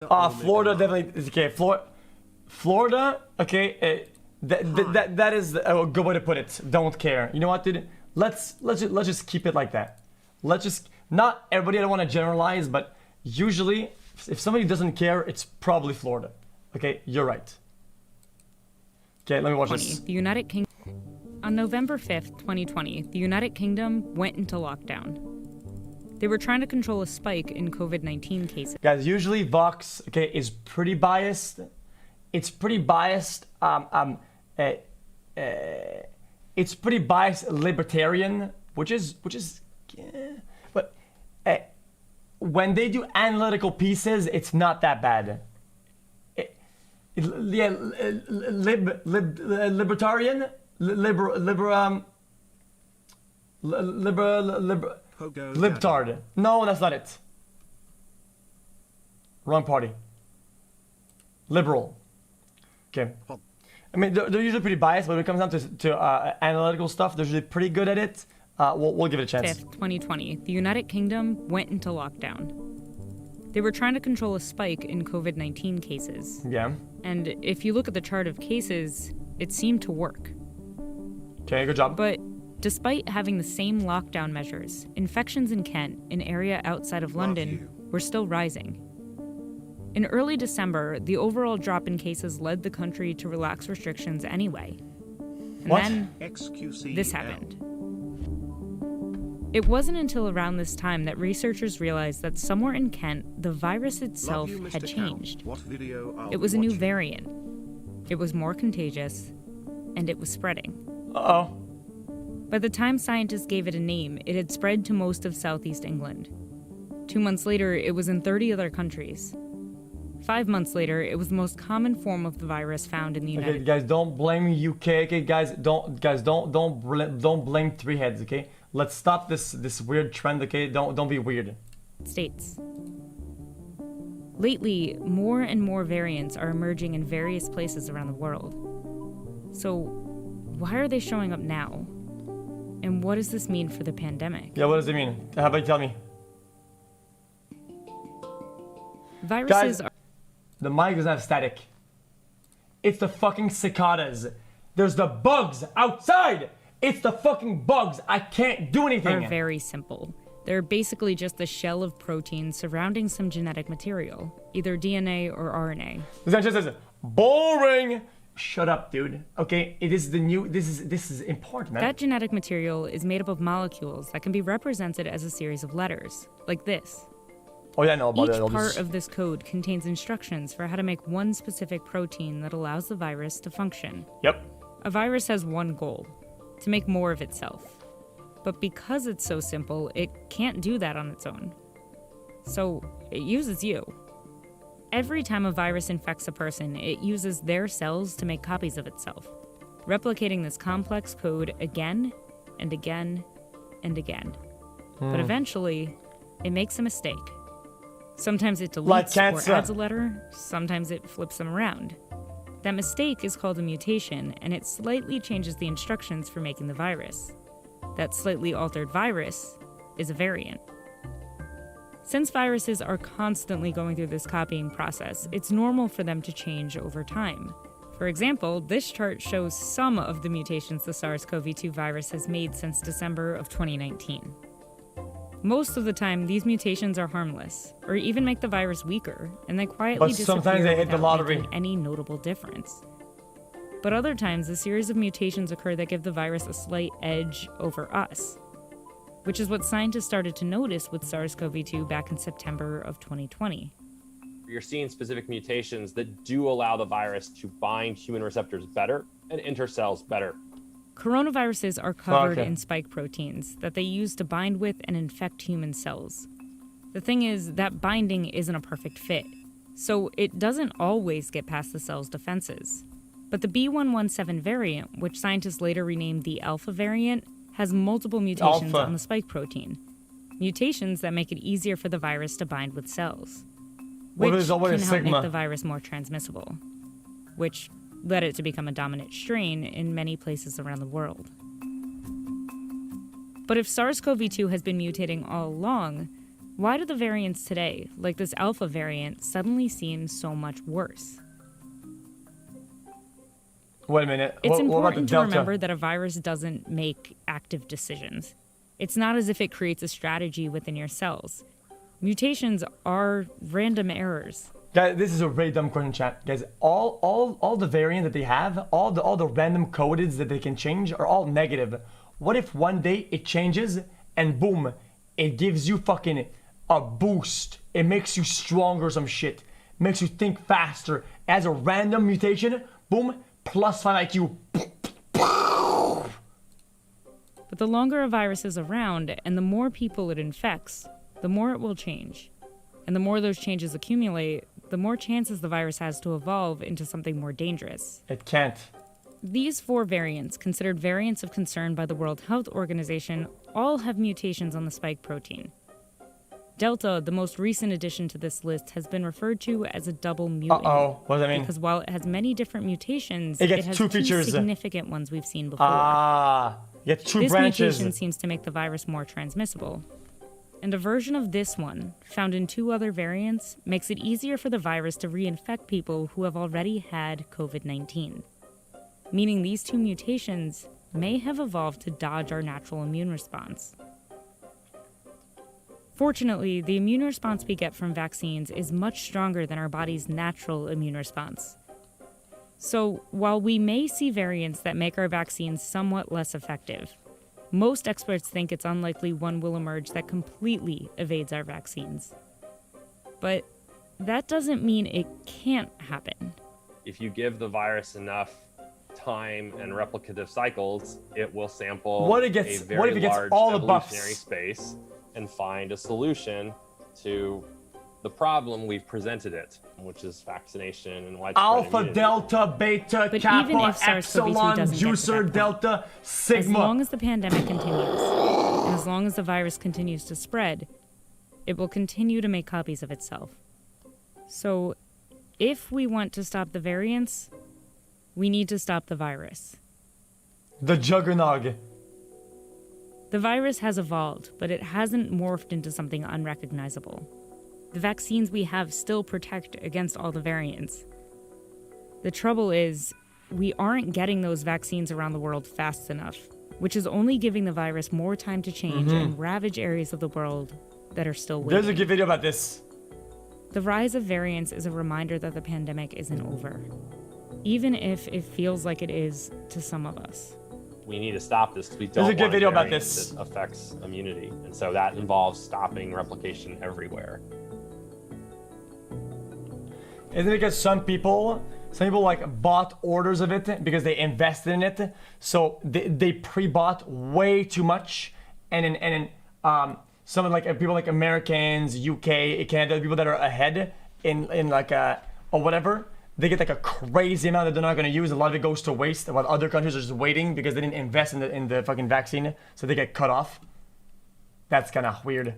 Florida definitely is okay. Florida, okay. That is a good way to put it. Don't care. You know what, dude? Let's just keep it like that. Let's just not everybody. I don't want to generalize, but usually, if somebody doesn't care, it's probably Florida. Okay, you're right. Okay, let me watch this. The United Kingdom. On November 5th, 2020, the United Kingdom went into lockdown. They were trying to control a spike in Covid-19 cases. Guys, usually Vox, okay, is pretty biased. It's pretty biased. It's pretty biased libertarian, which is, but when they do analytical pieces, it's not that bad. Libertarian, libtard. No, that's not it. Wrong party. Liberal. Okay. I mean, they're usually pretty biased, but when it comes down to analytical stuff, they're usually pretty good at it. We'll give it a chance. 5th, 2020, the United Kingdom went into lockdown. They were trying to control a spike in COVID-19 cases. Yeah. And if you look at the chart of cases, it seemed to work. Okay, good job. But despite having the same lockdown measures, infections in Kent, an area outside of London, were still rising. In early December, the overall drop in cases led the country to relax restrictions anyway. And then xQc this happened. It wasn't until around this time that researchers realized that somewhere in Kent, the virus itself had changed. It was a new variant. It was more contagious, and it was spreading. Uh-oh. By the time scientists gave it a name, it had spread to most of southeast England. 2 months later, it was in 30 other countries. 5 months later, it was the most common form of the virus found in the United States. Okay, guys, don't blame UK. Okay, guys, don't blame three heads. Okay, let's stop this weird trend. Okay, don't be weird. States. Lately, more and more variants are emerging in various places around the world. So, why are they showing up now? And what does this mean for the pandemic? Yeah, what does it mean? How about you tell me? Viruses Guys, the mic doesn't have static. It's the fucking cicadas. There's the bugs outside. It's the fucking bugs. I can't do anything. Are very simple. They're basically just the shell of protein surrounding some genetic material, either DNA or RNA. This guy just says, boring. Shut up, dude. Okay, it is the new. This is important, man. That genetic material is made up of molecules that can be represented as a series of letters, like this. Oh yeah, I know about Each it. part of this code contains instructions for how to make one specific protein that allows the virus to function. Yep. A virus has one goal, to make more of itself. But because it's so simple, it can't do that on its own. So it uses you. Every time a virus infects a person, it uses their cells to make copies of itself, replicating this complex code again and again and again. But eventually, it makes a mistake. Sometimes it deletes or adds a letter, sometimes it flips them around. That mistake is called a mutation, and it slightly changes the instructions for making the virus. That slightly altered virus is a variant. Since viruses are constantly going through this copying process, it's normal for them to change over time. For example, this chart shows some of the mutations the SARS-CoV-2 virus has made since December of 2019. Most of the time, these mutations are harmless, or even make the virus weaker, and they quietly disappear sometimes they hit the without lottery. making any notable difference. But other times, a series of mutations occur that give the virus a slight edge over us, which is what scientists started to notice with SARS-CoV-2 back in September of 2020. You're seeing specific mutations that do allow the virus to bind human receptors better and enter cells better. Coronaviruses are covered in spike proteins that they use to bind with and infect human cells. The thing is, that binding isn't a perfect fit, so it doesn't always get past the cell's defenses. But the B117 variant, which scientists later renamed the alpha variant, has multiple mutations on the spike protein. Mutations that make it easier for the virus to bind with cells, which can help make the virus more transmissible, which led it to become a dominant strain in many places around the world. But if SARS-CoV-2 has been mutating all along, Why do the variants today, like this Alpha variant, suddenly seem so much worse? Wait a minute. It's what about the important to Delta? remember that a virus doesn't make active decisions. It's not as if it creates a strategy within your cells. Mutations are random errors. Guys, this is a very dumb question, chat. Guys, all the variants that they have, all the random codes that they can change are all negative. What if one day it changes and boom, it gives you fucking a boost. It makes you stronger or some shit. Makes you think faster. As a random mutation, boom, +5 IQ. But the longer a virus is around and the more people it infects, the more it will change. And the more those changes accumulate, the more chances the virus has to evolve into something more dangerous. It can't. These 4 variants, considered variants of concern by the World Health Organization, all have mutations on the spike protein. Delta, the most recent addition to this list, has been referred to as a double mutant. Uh-oh. What does that mean? Because while it has many different mutations, It gets has 2 features. significant ones we've seen before. You get 2 This branches. mutation seems to make the virus more transmissible. And a version of this one, found in 2 other variants, makes it easier for the virus to reinfect people who have already had COVID-19. Meaning these 2 mutations may have evolved to dodge our natural immune response. Fortunately, the immune response we get from vaccines is much stronger than our body's natural immune response. So, while we may see variants that make our vaccines somewhat less effective, most experts think it's unlikely one will emerge that completely evades our vaccines. But that doesn't mean it can't happen. If you give the virus enough time and replicative cycles, it will sample What if it gets a very large all the evolutionary buffs? space and find a solution to the problem we've presented it, which is vaccination and widespread Alpha, immunity. Delta, Beta, But Kappa, even if SARS-CoV-2 Epsilon, doesn't get to Juicer, that Delta, As Sigma. long as the pandemic continues, and as long as the virus continues to spread, it will continue to make copies of itself. So, if we want to stop the variants, we need to stop the virus. The Juggernog. The virus has evolved, but it hasn't morphed into something unrecognizable. The vaccines we have still protect against all the variants. The trouble is, we aren't getting those vaccines around the world fast enough, which is only giving the virus more time to change and ravage areas of the world that are still waiting. There's a good video about this. The rise of variants is a reminder that the pandemic isn't over, even if it feels like it is to some of us. We need to stop this because we There's don't a good want video about variant this. that affects immunity. And so that involves stopping replication everywhere. Isn't it because some people like bought orders of it because they invested in it, so they pre-bought way too much, and some of like people like Americans, UK, Canada, people that are ahead in like or whatever, they get like a crazy amount that they're not going to use. A lot of it goes to waste, while other countries are just waiting because they didn't invest in the fucking vaccine, so they get cut off. That's kind of weird.